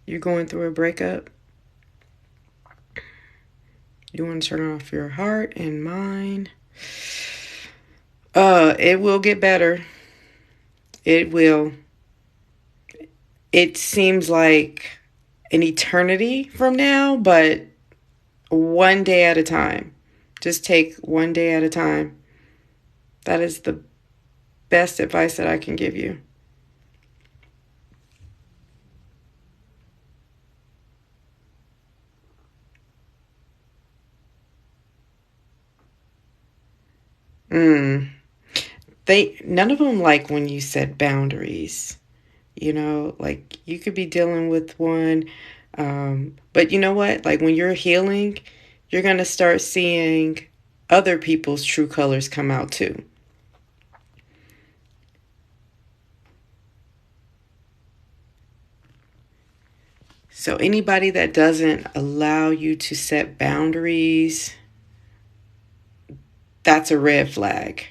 You're going through a breakup. You want to turn off your heart and mind. It will get better. It will. It seems like an eternity from now, but one day at a time. Just take one day at a time. That is the best advice that I can give you. None of them like when you set boundaries. You know, like you could be dealing with one, but you know what? Like when you're healing, you're going to start seeing other people's true colors come out too. So anybody that doesn't allow you to set boundaries, that's a red flag.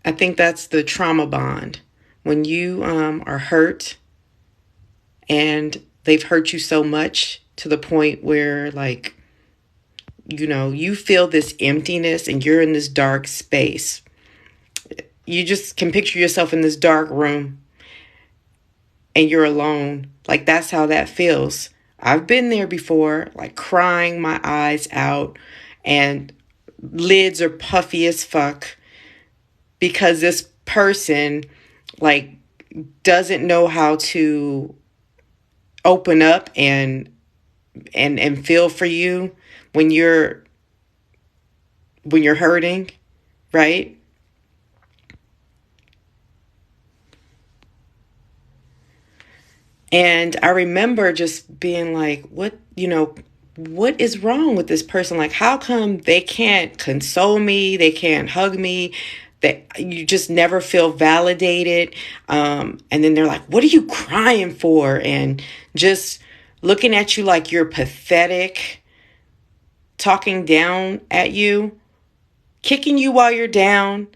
I think that's the trauma bond. When you are hurt and they've hurt you so much to the point where, like, you know, you feel this emptiness and you're in this dark space. You just can picture yourself in this dark room and you're alone. Like, that's how that feels. I've been there before, like crying my eyes out and lids are puffy as fuck because this person, like, doesn't know how to open up and feel for you when you're hurting, right? And I remember just being like, what is wrong with this person? Like, how come they can't console me? They can't hug me? That you just never feel validated. And then they're like, what are you crying for? And just looking at you like you're pathetic, talking down at you, kicking you while you're down.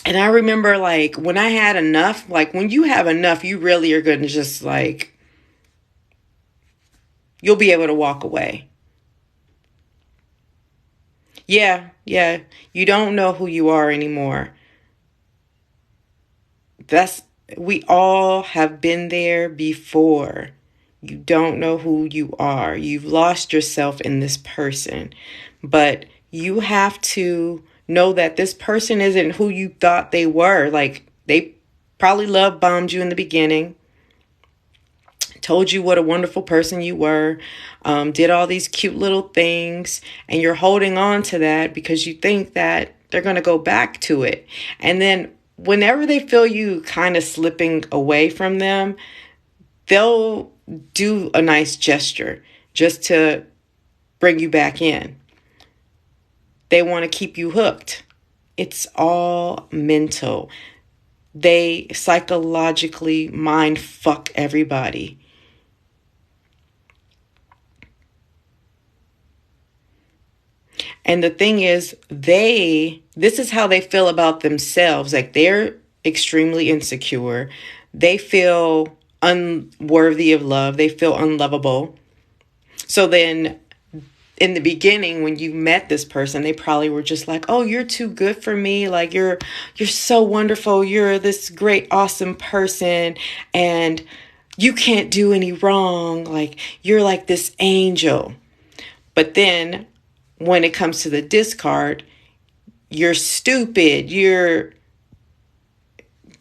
And I remember, like, when I had enough, like, when you have enough, you really are going to just, like, you'll be able to walk away. Yeah. You don't know who you are anymore. We all have been there before. You don't know who you are. You've lost yourself in this person. But you have to know that this person isn't who you thought they were. Like, they probably love bombed you in the beginning, told you what a wonderful person you were, did all these cute little things, and you're holding on to that because you think that they're going to go back to it. And then whenever they feel you kind of slipping away from them, they'll do a nice gesture just to bring you back in. They want to keep you hooked. It's all mental. They psychologically mind fuck everybody. And the thing is, this is how they feel about themselves. Like, they're extremely insecure. They feel unworthy of love. They feel unlovable. So then in the beginning, when you met this person, they probably were just like, oh, you're too good for me. Like, you're so wonderful. You're this great, awesome person. And you can't do any wrong. Like, you're like this angel. But then when it comes to the discard, you're stupid. You're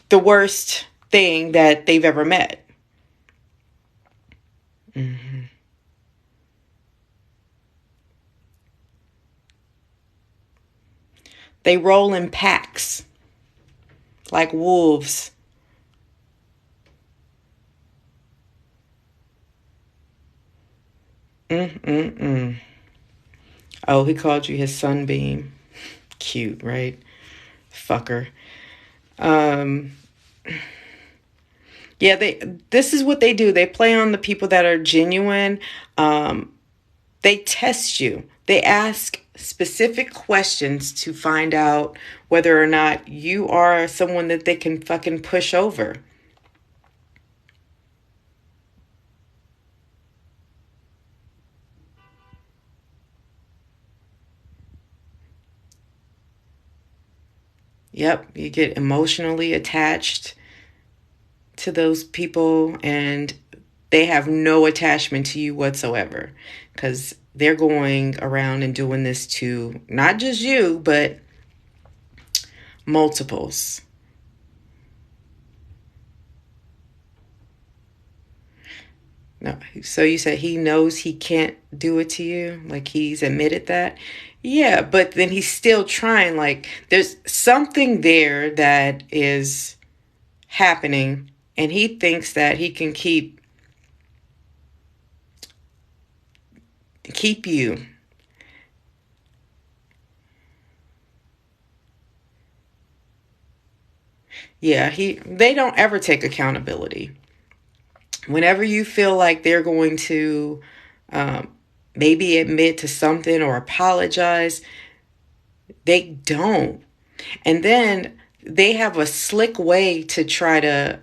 the worst thing that they've ever met. Mm-hmm. They roll in packs like wolves. Mm-mm-mm. Oh, he called you his sunbeam. Cute, right? Fucker. Yeah, this is what they do. They play on the people that are genuine. They test you. They ask specific questions to find out whether or not you are someone that they can fucking push over. Yep, you get emotionally attached to those people and they have no attachment to you whatsoever because they're going around and doing this to not just you, but multiples. No, so you said he knows he can't do it to you? Like he's admitted that? Yeah, but then he's still trying. Like there's something there that is happening and he thinks that he can keep you. Yeah, they don't ever take accountability. Whenever you feel like they're going to maybe admit to something or apologize, they don't. And then they have a slick way to try to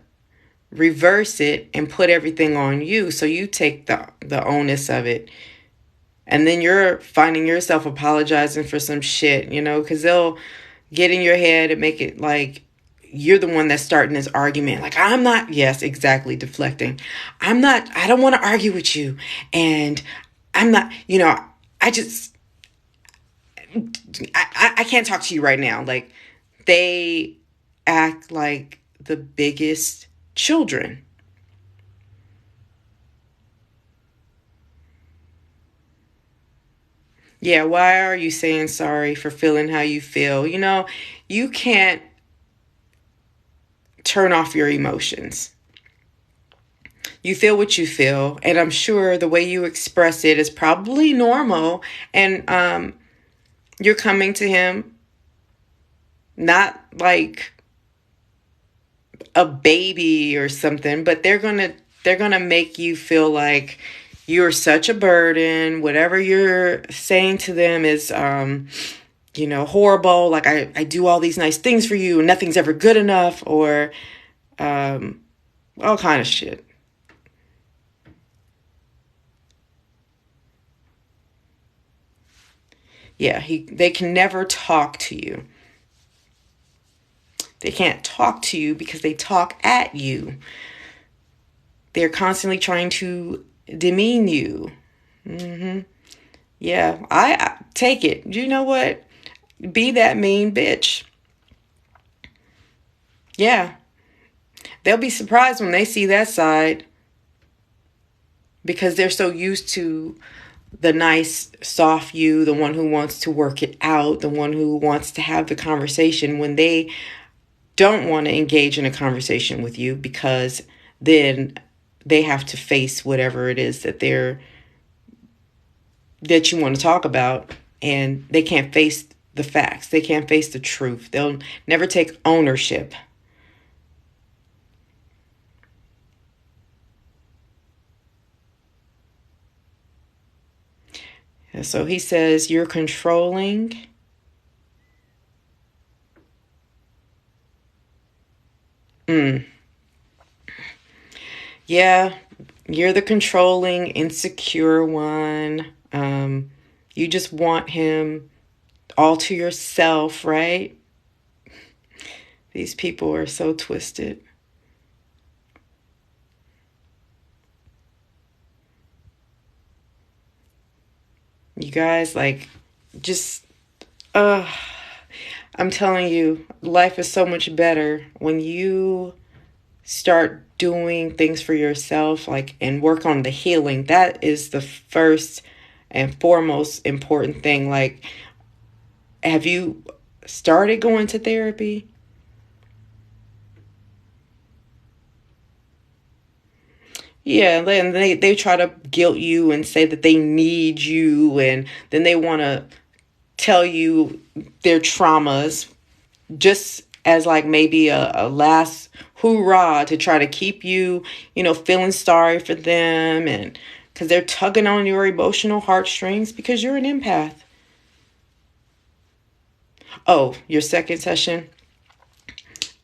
reverse it and put everything on you. So you take the onus of it. And then you're finding yourself apologizing for some shit, because they'll get in your head and make it like you're the one that's starting this argument. Like, I'm not, yes, exactly, deflecting. I don't want to argue with you. And I'm not, I just, I can't talk to you right now. Like, they act like the biggest children. Yeah, why are you saying sorry for feeling how you feel? You can't turn off your emotions. You feel what you feel, and I'm sure the way you express it is probably normal, and you're coming to him not like a baby or something, but they're gonna make you feel like you're such a burden. Whatever you're saying to them is horrible. Like I do all these nice things for you and nothing's ever good enough, or all kind of shit. Yeah, they can never talk to you. They can't talk to you because they talk at you. They're constantly trying to demean you. Yeah, I take it. You know what? Be that mean bitch. Yeah. They'll be surprised when they see that side because they're so used to the nice, soft you, the one who wants to work it out, the one who wants to have the conversation, when they don't want to engage in a conversation with you because then they have to face whatever it is that you want to talk about, and they can't face the facts. They can't face the truth. They'll never take ownership. And so he says, you're controlling. Yeah, you're the controlling, insecure one. You just want him all to yourself, right? These people are so twisted. You guys, like, just, I'm telling you, life is so much better when you start doing things for yourself, like, and work on the healing. That is the first and foremost important thing. Like, have you started going to therapy? Yeah, and they try to guilt you and say that they need you, and then they want to tell you their traumas just as like maybe a last hoorah to try to keep you, feeling sorry for them, and because they're tugging on your emotional heartstrings because you're an empath. Oh, your second session?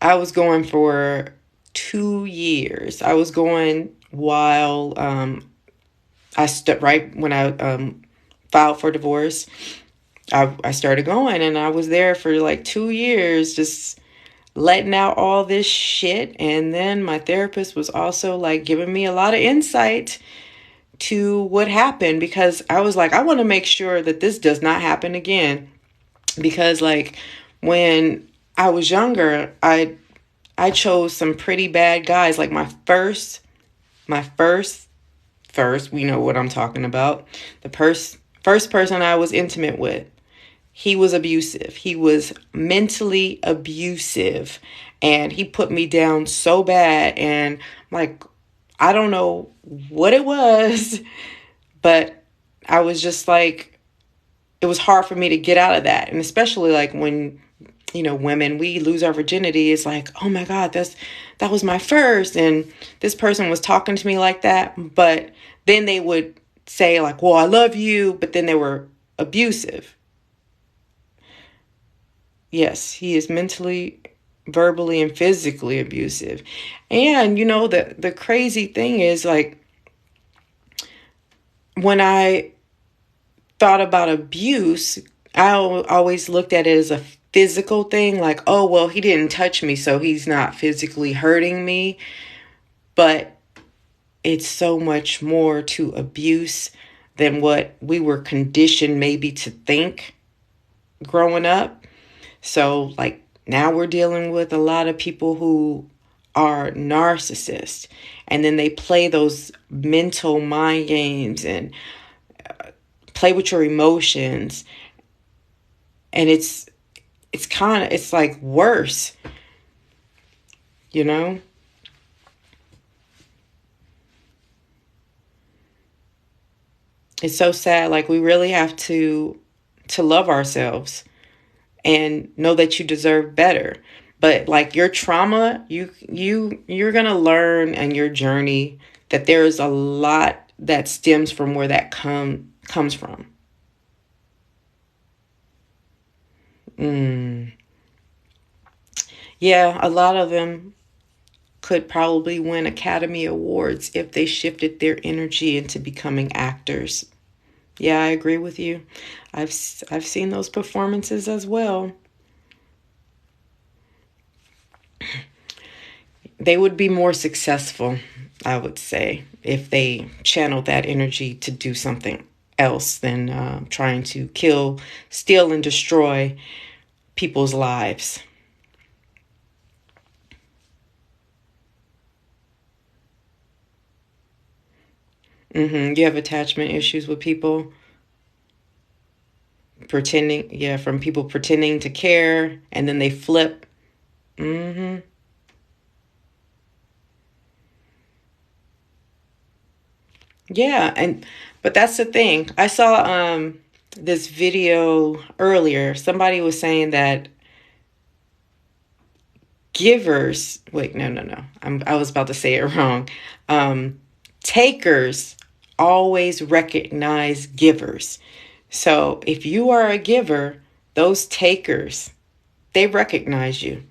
I was going for 2 years. I was going while right when I filed for divorce. I started going, and I was there for like 2 years, just letting out all this shit. And then my therapist was also like giving me a lot of insight to what happened, because I was like, I want to make sure that this does not happen again. Because like when I was younger, I chose some pretty bad guys. Like my first, we know what I'm talking about. The first person I was intimate with, he was abusive. He was mentally abusive, and he put me down so bad. And like, I don't know what it was, but I was just like, it was hard for me to get out of that. And especially like when, women, we lose our virginity. It's like, oh my God, that was my first. And this person was talking to me like that. But then they would say like, well, I love you. But then they were abusive. Yes, he is mentally, verbally, and physically abusive. And, the crazy thing is like, when I thought about abuse, I always looked at it as a physical thing. Like, oh, well, he didn't touch me, so he's not physically hurting me. But it's so much more to abuse than what we were conditioned maybe to think growing up. So like now we're dealing with a lot of people who are narcissists, and then they play those mental mind games and play with your emotions. And it's like worse, you know? It's so sad. Like, we really have to love ourselves and know that you deserve better. But like your trauma, you're going to learn in your journey that there's a lot that stems from where that comes from. Yeah, a lot of them could probably win Academy Awards if they shifted their energy into becoming actors. Yeah, I agree with you. I've seen those performances as well. They would be more successful, I would say, if they channeled that energy to do something else than trying to kill, steal, and destroy people's lives. You have attachment issues with people pretending, yeah, from people pretending to care, and then they flip. hmm Yeah, but that's the thing. I saw this video earlier. Somebody was saying that givers, wait, no. I was about to say it wrong. Takers always recognize givers. So if you are a giver, those takers, they recognize you.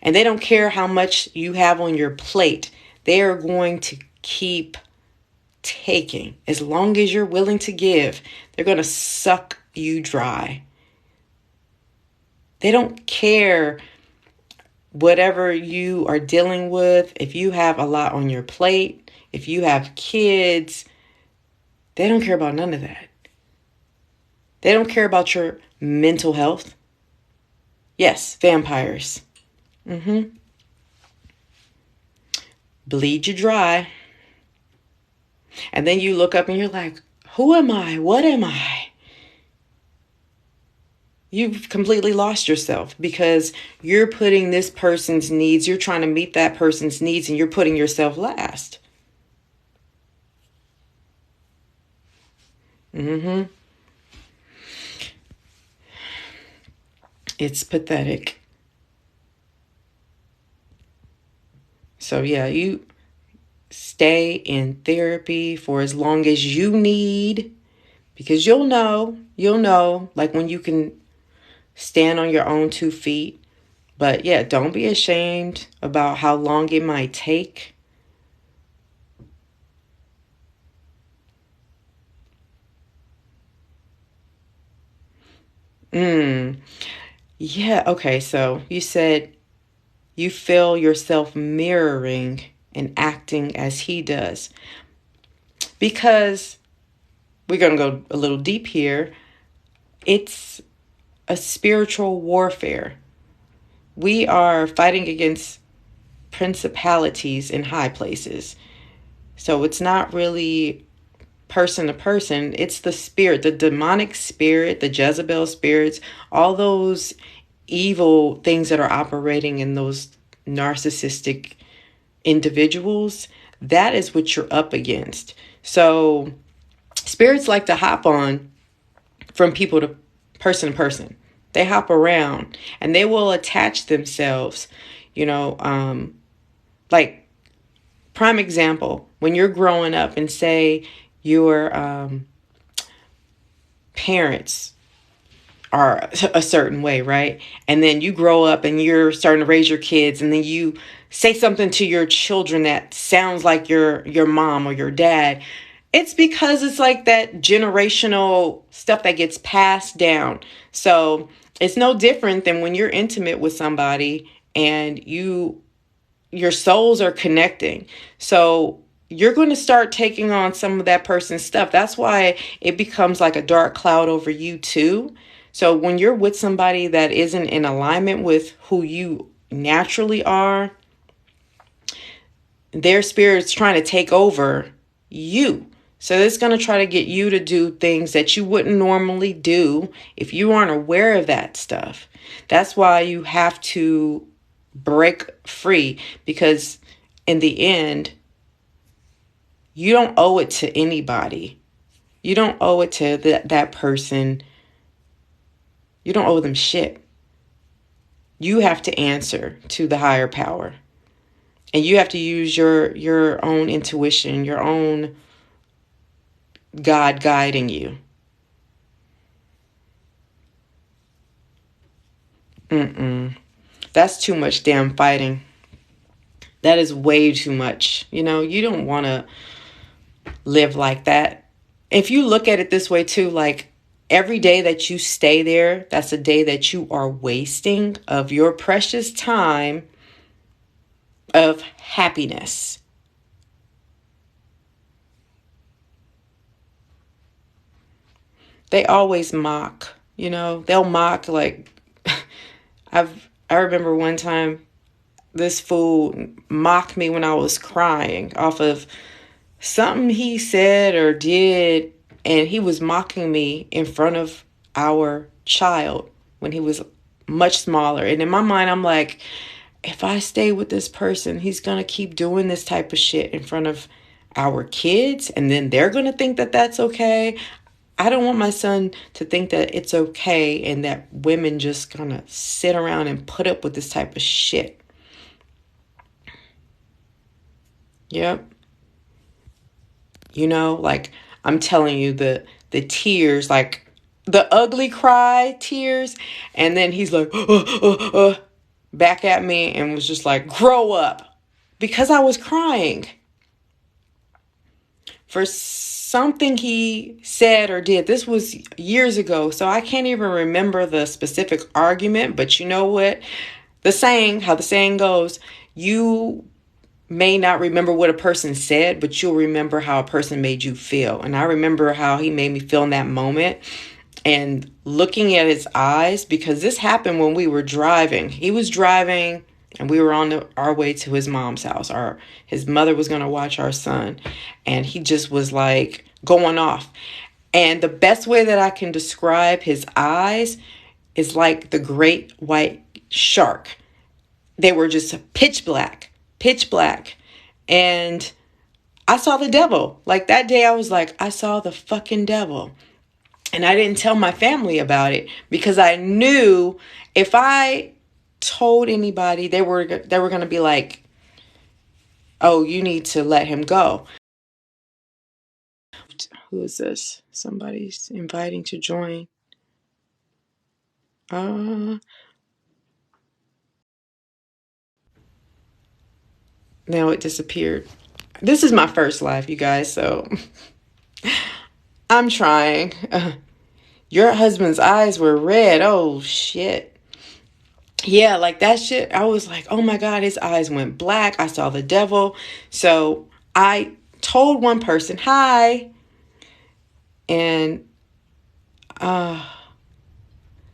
And they don't care how much you have on your plate. They are going to keep taking. As long as you're willing to give, they're going to suck you dry. They don't care whatever you are dealing with. If you have a lot on your plate, if you have kids, they don't care about none of that. They don't care about your mental health. Yes, vampires. Bleed you dry. And then you look up and you're like, who am I? What am I? You've completely lost yourself because you're putting this person's needs, you're trying to meet that person's needs, and you're putting yourself last. It's pathetic. So yeah, you stay in therapy for as long as you need, because you'll know, like when you can stand on your own 2 feet. But yeah, don't be ashamed about how long it might take. Yeah, okay, so you said you feel yourself mirroring and acting as he does. Because we're going to go a little deep here. It's a spiritual warfare. We are fighting against principalities in high places. So it's not really person to person. It's the spirit, the demonic spirit, the Jezebel spirits, all those evil things that are operating in those narcissistic individuals. That is what you're up against. So spirits like to hop on from people to person. They hop around and they will attach themselves, like prime example, when you're growing up and say your parents are a certain way, right? And then you grow up and you're starting to raise your kids, and then you say something to your children that sounds like your mom or your dad. It's because it's like that generational stuff that gets passed down. So it's no different than when you're intimate with somebody and your souls are connecting. So you're going to start taking on some of that person's stuff. That's why it becomes like a dark cloud over you too. So when you're with somebody that isn't in alignment with who you naturally are, their spirit's trying to take over you. So it's going to try to get you to do things that you wouldn't normally do if you aren't aware of that stuff. That's why you have to break free, because in the end, you don't owe it to anybody. You don't owe it to that person. You don't owe them shit. You have to answer to the higher power. And you have to use your own intuition, your own God guiding you. That's too much damn fighting. That is way too much. You don't want to live like that. If you look at it this way too, like every day that you stay there, that's a day that you are wasting of your precious time of happiness. They always mock, they'll mock like I remember one time this fool mocked me when I was crying off of something he said or did, and he was mocking me in front of our child when he was much smaller. And in my mind, I'm like, if I stay with this person, he's going to keep doing this type of shit in front of our kids, and then they're going to think that that's okay. I don't want my son to think that it's okay and that women just gonna sit around and put up with this type of shit. Yep. Like I'm telling you, the tears, like the ugly cry tears, and then he's like back at me and was just like, grow up, because I was crying for something he said or did. This was years ago, so I can't even remember the specific argument, but you know what? How the saying goes, you may not remember what a person said, but you'll remember how a person made you feel. And I remember how he made me feel in that moment, and looking at his eyes, because this happened when we were driving. He was driving and we were on our way to his mom's house. His mother was going to watch our son, and he just was like going off. And the best way that I can describe his eyes is like the great white shark. They were just pitch black. And I saw the devil. Like that day I was like, I saw the fucking devil. And I didn't tell my family about it because I knew if I told anybody, they were going to be like, oh, you need to let him go. Who is this? Somebody's inviting to join. Now it disappeared. This is my first live, you guys, so I'm trying. Your husband's eyes were red. Oh, shit. Yeah, like that shit. I was like, oh my God, his eyes went black. I saw the devil. So I told one person, hi. And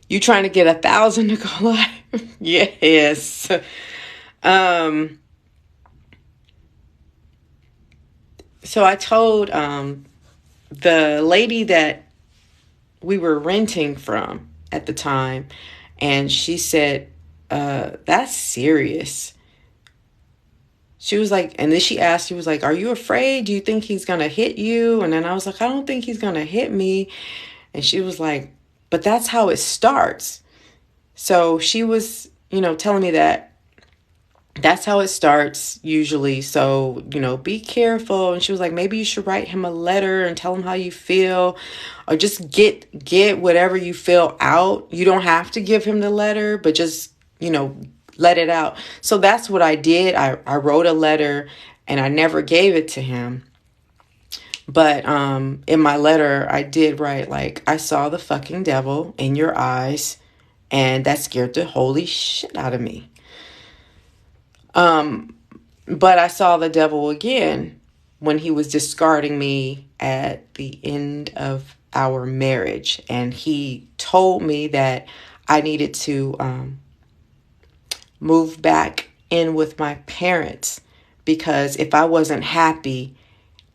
you trying to get 1,000 to go live? Yes. So I told the lady that we were renting from at the time, and she said, that's serious. She was like, and then she asked, she was like, are you afraid? Do you think he's going to hit you? And then I was like, I don't think he's going to hit me. And she was like, but that's how it starts. So she was, telling me that that's how it starts usually. So, be careful. And she was like, maybe you should write him a letter and tell him how you feel, or just get whatever you feel out. You don't have to give him the letter, but just, let it out. So that's what I did. I wrote a letter and I never gave it to him. But in my letter, I did write, like, I saw the fucking devil in your eyes, and that scared the holy shit out of me. But I saw the devil again when he was discarding me at the end of our marriage. And he told me that I needed to move back in with my parents, because if I wasn't happy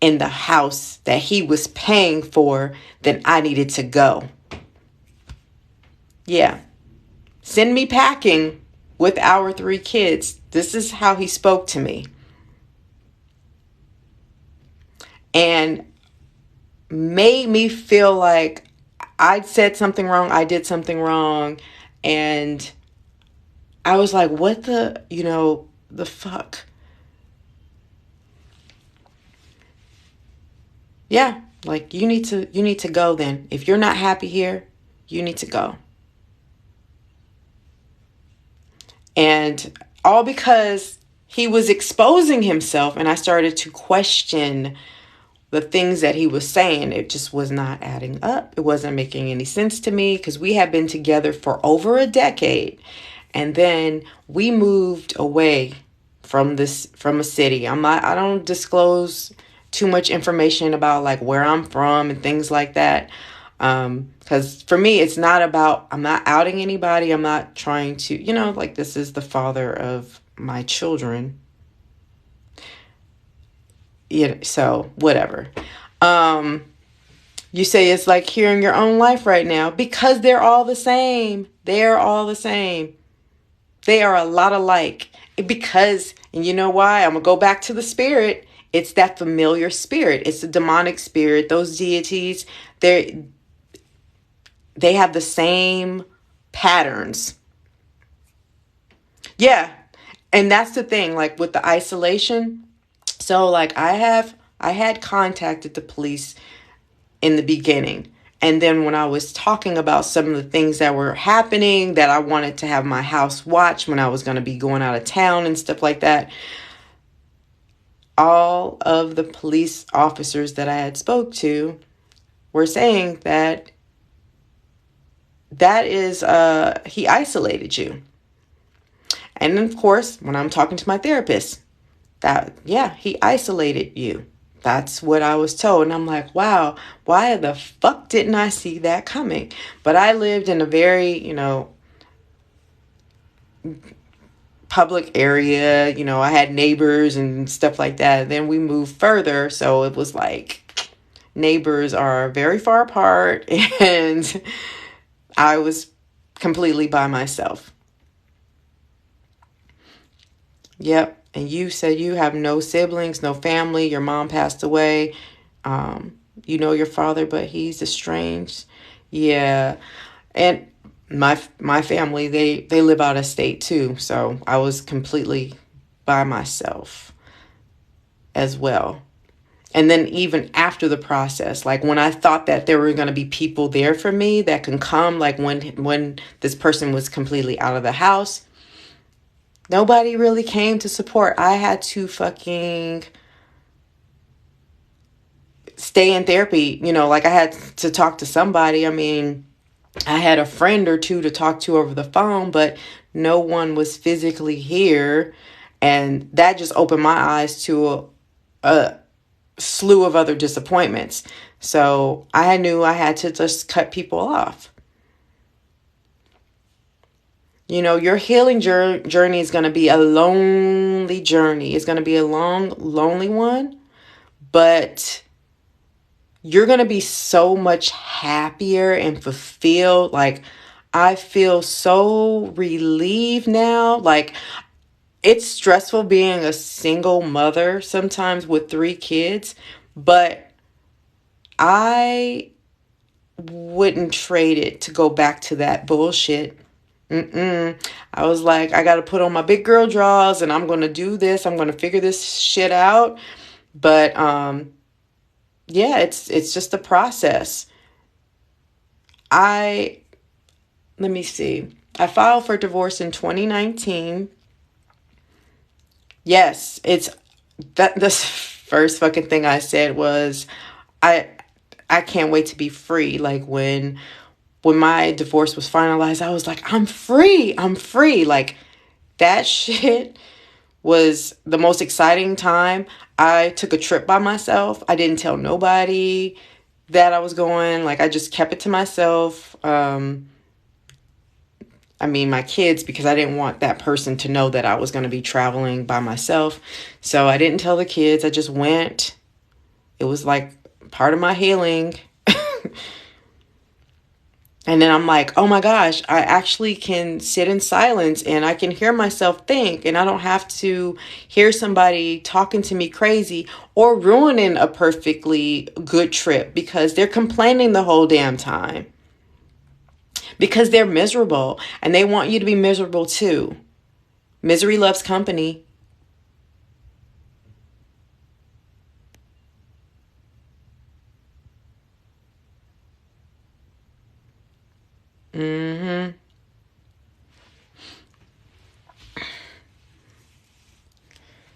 in the house that he was paying for, then I needed to go. Yeah. Send me packing with our 3 kids. This is how he spoke to me. And made me feel like I said something wrong. I did something wrong. And I was like, what the fuck? Yeah. Like, you need to go then. If you're not happy here, you need to go. And all because he was exposing himself, and I started to question the things that he was saying. It just was not adding up. It wasn't making any sense to me, because we had been together for over a decade. And then we moved away from a city. I don't disclose too much information about like where I'm from and things like that. Because for me, it's not about, I'm not outing anybody. I'm not trying to, like, this is the father of my children. So whatever. You say it's like hearing your own life right now, because they're all the same. They're all the same. They are a lot alike. Because, and you know why? I'm going to go back to the spirit. It's that familiar spirit. It's the demonic spirit. Those deities, they have the same patterns. Yeah. And that's the thing, like with the isolation. So like I had contacted the police in the beginning. And then when I was talking about some of the things that were happening, that I wanted to have my house watched when I was going to be going out of town and stuff like that, all of the police officers that I had spoke to were saying that is, he isolated you. And then, of course, when I'm talking to my therapist, he isolated you. That's what I was told. And I'm like, wow, why the fuck didn't I see that coming? But I lived in a very, public area. I had neighbors and stuff like that. Then we moved further. So it was like neighbors are very far apart. And I was completely by myself. Yep. And you said you have no siblings, no family. Your mom passed away. You know your father, but he's estranged. Yeah. And my family, they live out of state too. So I was completely by myself. as well. And then even after the process, like when I thought that there were going to be people there for me that can come, like when this person was completely out of the house, nobody really came to support. I had to fucking stay in therapy, like I had to talk to somebody. I mean, I had a friend or two to talk to over the phone, but no one was physically here. And that just opened my eyes to a slew of other disappointments. So I knew I had to just cut people off. Your healing journey is going to be a lonely journey. It's going to be a long, lonely one, but you're going to be so much happier and fulfilled. Like, I feel so relieved now. Like, it's stressful being a single mother sometimes with 3 kids, but I wouldn't trade it to go back to that bullshit. I was like, I got to put on my big girl drawers and I'm going to do this. I'm going to figure this shit out. But yeah, it's just a process. Let me see. I filed for divorce in 2019. Yes, it's that this first fucking thing I said was I can't wait to be free. Like when my divorce was finalized, I was like, I'm free. I'm free. Like that shit was the most exciting time. I took a trip by myself. I didn't tell nobody that I was going. Like I just kept it to myself. I mean, my kids, because I didn't want that person to know that I was going to be traveling by myself. So I didn't tell the kids. I just went. It was like part of my healing. And then I'm like, oh my gosh, I actually can sit in silence and I can hear myself think. And I don't have to hear somebody talking to me crazy or ruining a perfectly good trip because they're complaining the whole damn time. Because they're miserable and they want you to be miserable too. Misery loves company.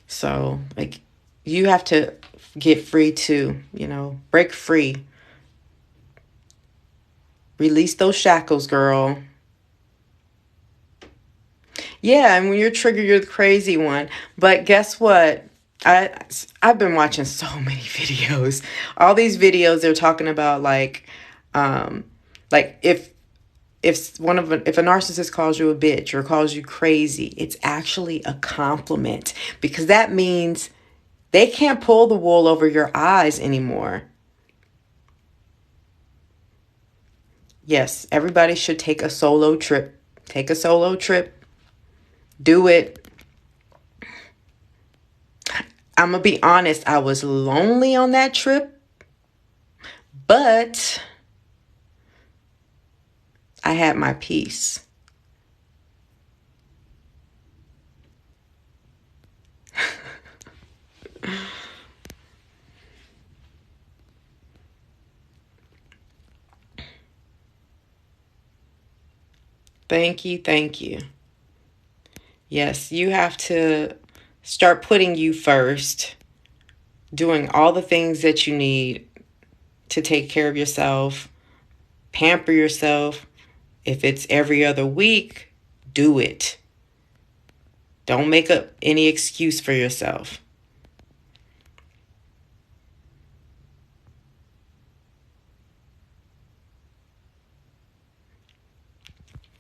So, like, you have to get free too, break free. Release those shackles, girl. Yeah, and when you're triggered, you're the crazy one. But guess what? I've been watching so many videos. All these videos they're talking about like if a narcissist calls you a bitch or calls you crazy, it's actually a compliment because that means they can't pull the wool over your eyes anymore. Yes, everybody should take a solo trip. Take a solo trip. Do it. I'm going to be honest, I was lonely on that trip, but I had my peace. Thank you. Thank you. Yes, you have to start putting you first, doing all the things that you need to take care of yourself, pamper yourself. If it's every other week, do it. Don't make up any excuse for yourself.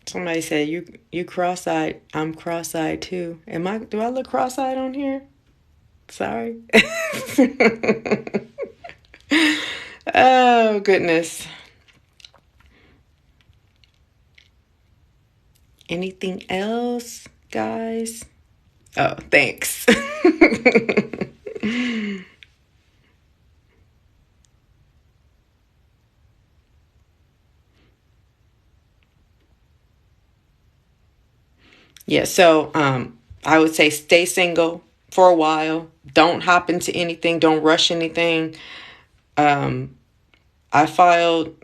Somebody said you cross-eyed. I'm cross-eyed too. Do I look cross-eyed on here? Sorry. Oh, goodness. Anything else, guys? Oh, thanks. Yeah, so I would say stay single. for a while. Don't hop into anything. Don't rush anything. I filed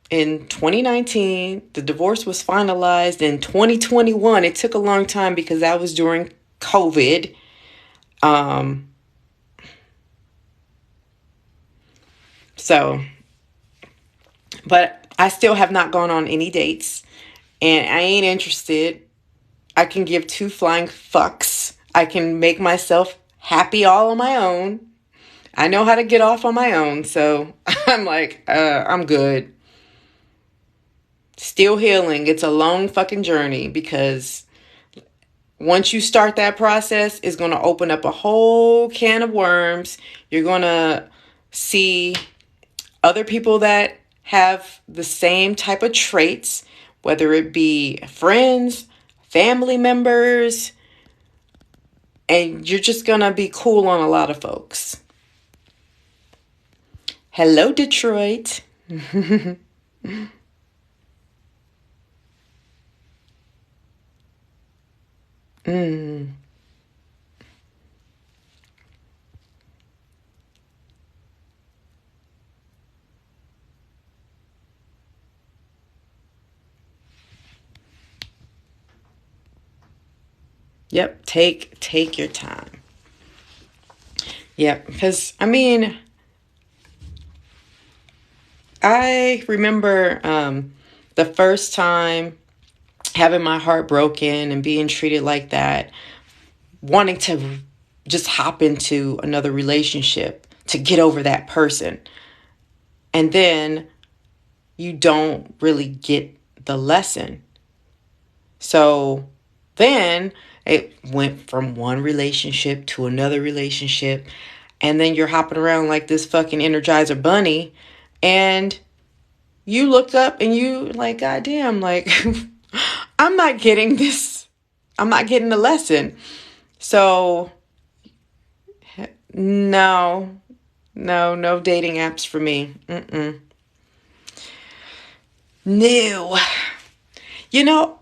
in 2019. The divorce was finalized in 2021. It took a long time because that was during COVID. But I still have not gone on any dates, and I ain't interested. I can give two flying fucks. I can make myself happy all on my own. I know how to get off on my own, so I'm like, I'm good. Still healing. It's a long fucking journey, because once you start that process, it's going to open up a whole can of worms. You're going to see other people that have the same type of traits, whether it be friends, family members, and you're just going to be cool on a lot of folks. Hello, Detroit. Yep, take your time. Yep, because I remember the first time having my heart broken and being treated like that, wanting to just hop into another relationship to get over that person. And then you don't really get the lesson. So then it went from one relationship to another relationship. And then you're hopping around like this fucking Energizer bunny. And you look up and you like, God damn, like, I'm not getting this. I'm not getting the lesson. So no dating apps for me. No.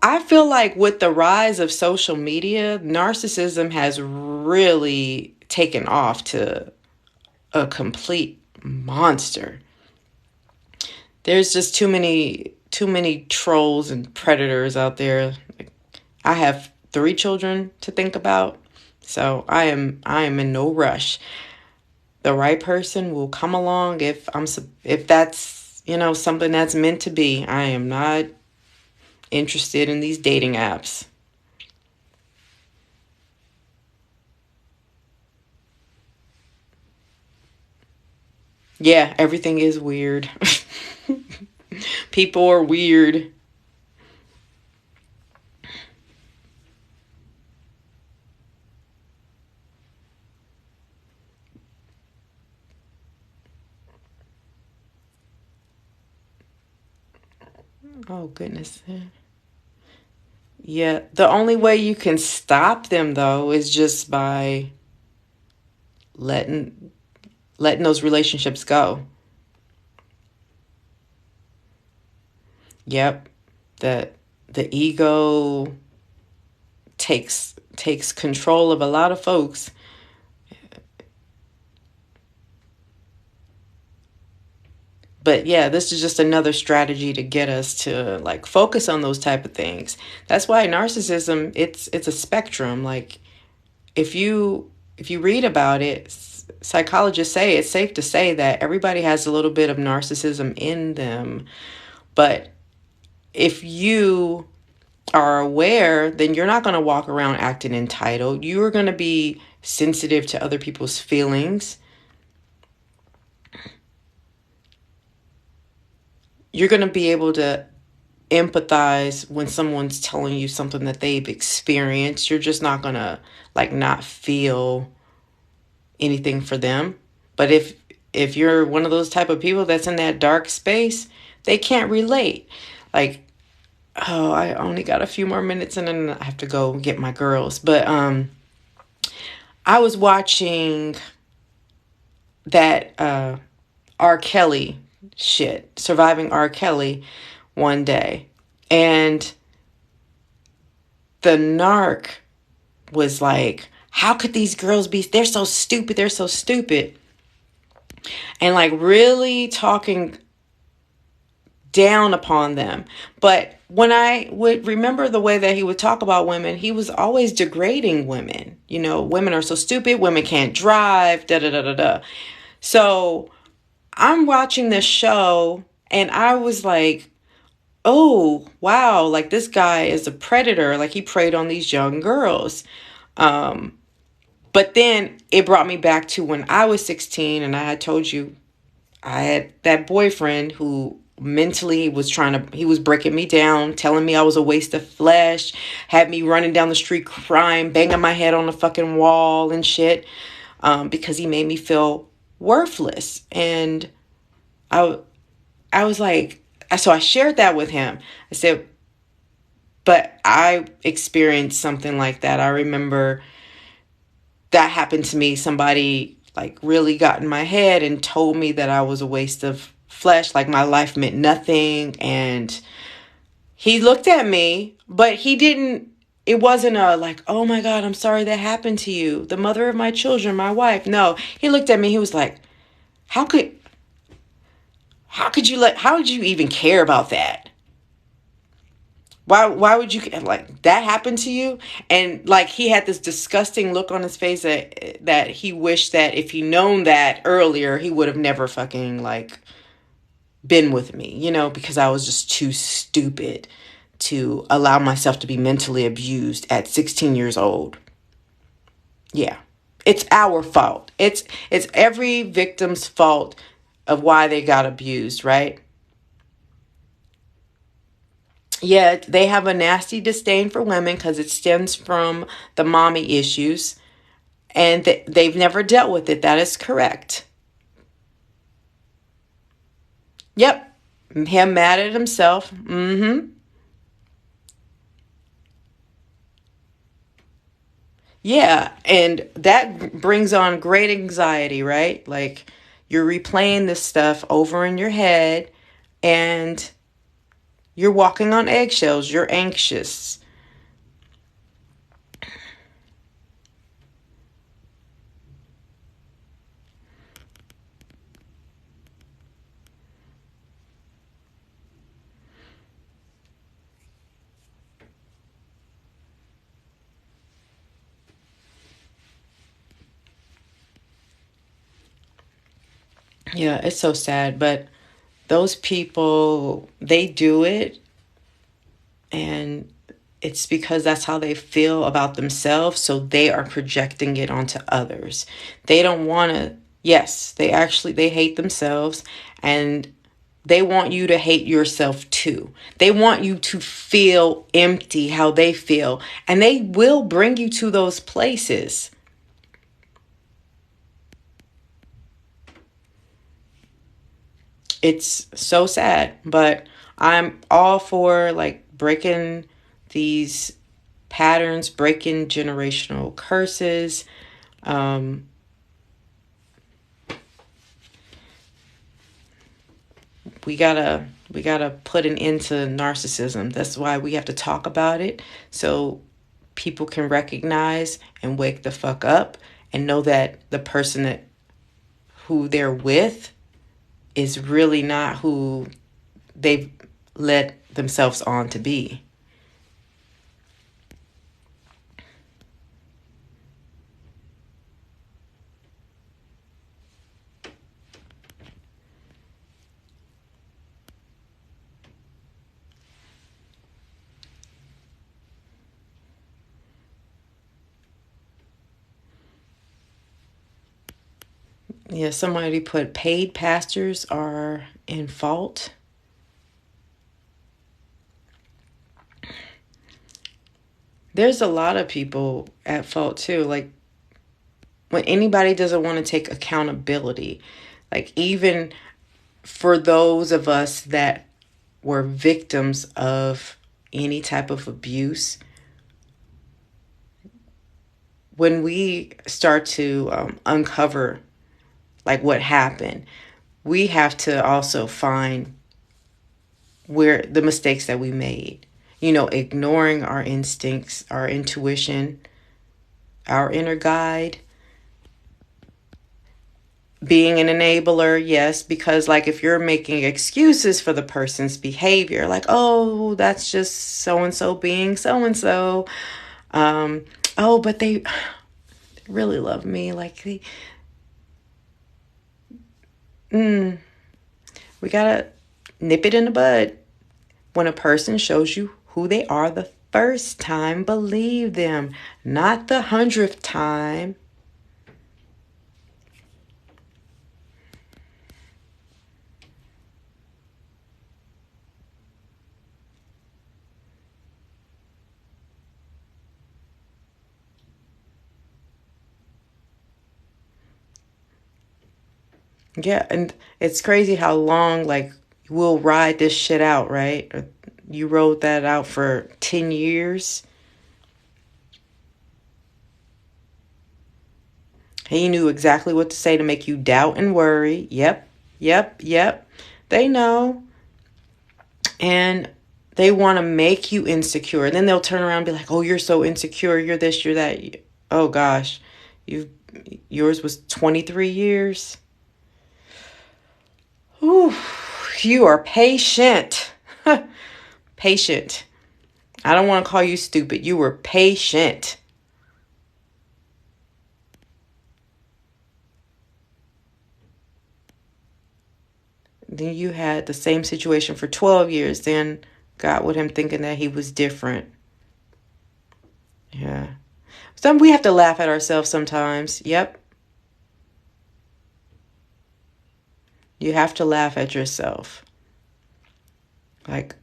I feel like with the rise of social media, narcissism has really taken off to a complete monster. There's just too many trolls and predators out there. I have 3 children to think about, so I am in no rush. The right person will come along if that's something that's meant to be. I am not interested in these dating apps. Yeah, everything is weird. People are weird. Oh, goodness. Yeah, the only way you can stop them, though, is just by letting those relationships go. Yep, that the ego takes control of a lot of folks. But yeah, this is just another strategy to get us to like focus on those type of things. That's why narcissism, it's a spectrum. Like if you read about it, psychologists say it's safe to say that everybody has a little bit of narcissism in them. But if you are aware, then you're not going to walk around acting entitled. You are going to be sensitive to other people's feelings. You're going to be able to empathize when someone's telling you something that they've experienced. You're just not going to like not feel anything for them. But if you're one of those type of people that's in that dark space, they can't relate. Like, oh, I only got a few more minutes and then I have to go get my girls. But I was watching that R. Kelly shit, Surviving R. Kelly, one day. And the narc was like how could these girls be, they're so stupid, they're so stupid. And like really talking down upon them. But when I would remember the way that he would talk about women, he was always degrading women. You know, women are so stupid, women can't drive, da da da da da. So I'm watching this show and I was like, oh, wow, like this guy is a predator. Like he preyed on these young girls. But then it brought me back to when I was 16 and I had told you I had that boyfriend who mentally he was breaking me down, telling me I was a waste of flesh, had me running down the street crying, banging my head on the fucking wall and shit, because he made me feel worthless. And I was like, so I shared that with him. I said, but I experienced something like that. I remember that happened to me. Somebody like really got in my head and told me that I was a waste of flesh, like my life meant nothing. And he looked at me, but it wasn't a like, oh my God, I'm sorry that happened to you, the mother of my children, my wife. No, he looked at me, he was like, how could how would you even care about that? Why would you, like, that happen to you? And like he had this disgusting look on his face that he wished that if he known that earlier, he would have never fucking like been with me, you know, because I was just too stupid to allow myself to be mentally abused at 16 years old. Yeah. It's our fault. It's every victim's fault of why they got abused, right? Yeah, they have a nasty disdain for women because it stems from the mommy issues, and they've never dealt with it. That is correct. Yep. Him mad at himself. Yeah, and that brings on great anxiety, right? Like you're replaying this stuff over in your head and you're walking on eggshells. You're anxious. Yeah, it's so sad, but those people, they do it and it's because that's how they feel about themselves, so they are projecting it onto others. They don't want to, yes, they hate themselves, and they want you to hate yourself too. They want you to feel empty how they feel, and they will bring you to those places. It's so sad, but I'm all for like breaking these patterns, breaking generational curses. Um, we gotta put an end to narcissism. That's why we have to talk about it so people can recognize and wake the fuck up and know that the person that who they're with is really not who they've led themselves on to be. Yeah, somebody put paid pastors are in fault. There's a lot of people at fault too. Like when anybody doesn't want to take accountability, like even for those of us that were victims of any type of abuse, when we start to uncover like what happened, we have to also find where the mistakes that we made. You know, ignoring our instincts, our intuition, our inner guide. Being an enabler, yes, because like if you're making excuses for the person's behavior, like, oh, that's just so and so being so and so. Oh, but they really love me. Like we gotta nip it in the bud. When a person shows you who they are the first time, believe them, not the 100th time. Yeah, and it's crazy how long, like, we'll ride this shit out, right? You rode that out for 10 years. He knew exactly what to say to make you doubt and worry. Yep, yep, yep. They know. And they want to make you insecure. And then they'll turn around and be like, oh, you're so insecure. You're this, you're that. Oh, gosh. Yours was 23 years. Whew, you are patient. Patient. I don't want to call you stupid. You were patient. Then you had the same situation for 12 years. Then got with him thinking that he was different. Yeah. We have to laugh at ourselves sometimes. Yep. You have to laugh at yourself. Like,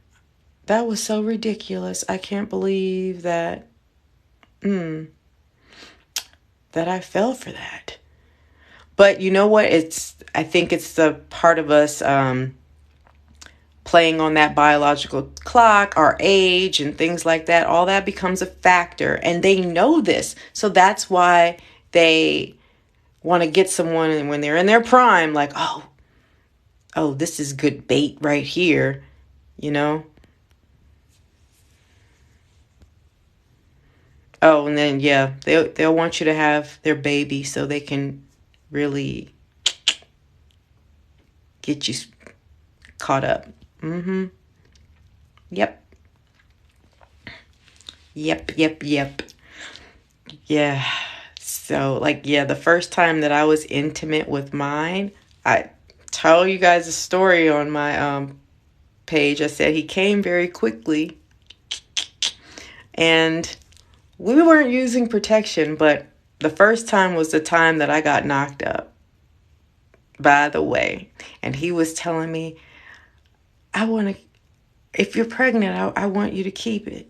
that was so ridiculous. I can't believe that that I fell for that. But you know what? I think it's the part of us playing on that biological clock, our age and things like that. All that becomes a factor. And they know this. So that's why they want to get someone when they're in their prime, like, oh, this is good bait right here, you know? Oh, and then, yeah, they'll want you to have their baby so they can really get you caught up. Yep. Yep. Yeah. So, like, yeah, the first time that I was intimate with mine, I tell you guys a story on my page. I said he came very quickly, and we weren't using protection, but the first time was the time that I got knocked up, by the way. And he was telling me, if you're pregnant, I want you to keep it.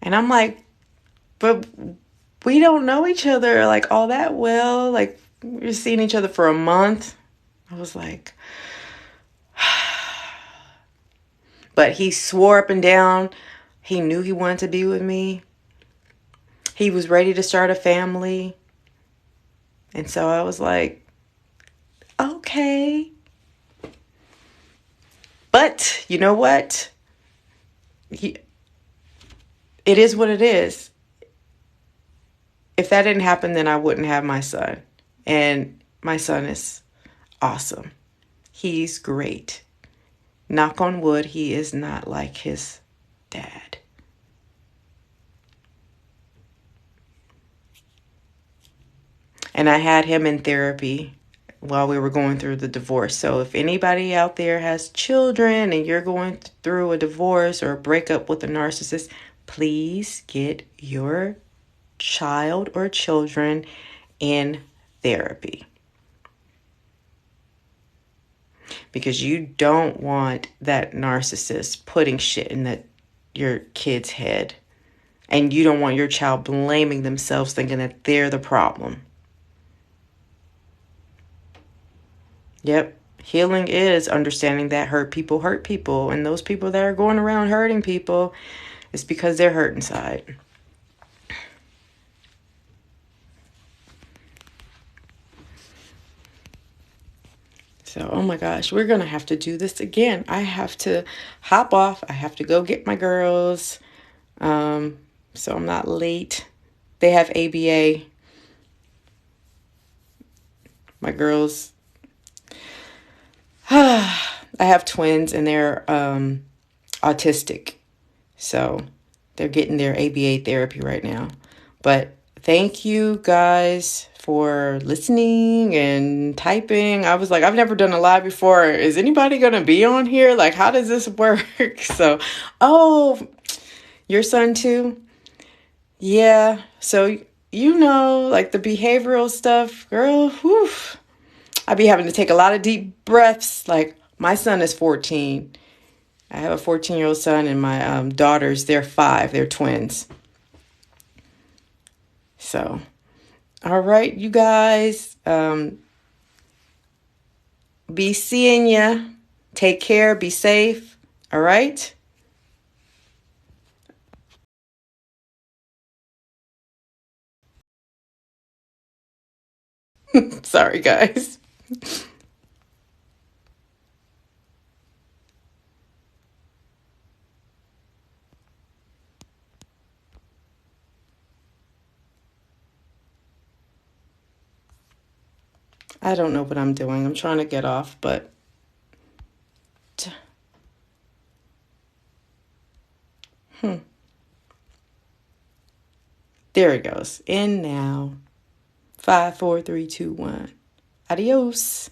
And I'm like, but we don't know each other like all that well. Like, we're seeing each other for a month. I was like, but he swore up and down. He knew he wanted to be with me. He was ready to start a family. And so I was like, okay. But you know what? It is what it is. If that didn't happen, then I wouldn't have my son. And my son is awesome. He's great. Knock on wood, he is not like his dad. And I had him in therapy while we were going through the divorce. So if anybody out there has children and you're going through a divorce or a breakup with a narcissist, please get your child or children in therapy. Because you don't want that narcissist putting shit in your kid's head. And you don't want your child blaming themselves, thinking that they're the problem. Yep. Healing is understanding that hurt people. And those people that are going around hurting people, it's because they're hurt inside. So, oh my gosh, we're going to have to do this again. I have to hop off. I have to go get my girls. so I'm not late. They have ABA. My girls. I have twins and they're autistic. So they're getting their ABA therapy right now. But thank you guys for listening and typing. I was like, I've never done a live before. Is anybody going to be on here? Like, how does this work? So, oh, your son too? Yeah. So, like the behavioral stuff, girl, whew. I be having to take a lot of deep breaths. Like, my son is 14. I have a 14-year-old son and my daughters, they're 5. They're twins. So, all right, you guys. Be seeing ya. Take care. Be safe. All right. Sorry, guys. I don't know what I'm doing. I'm trying to get off, but there it goes. In now. 5, 4, 3, 2, 1. Adios.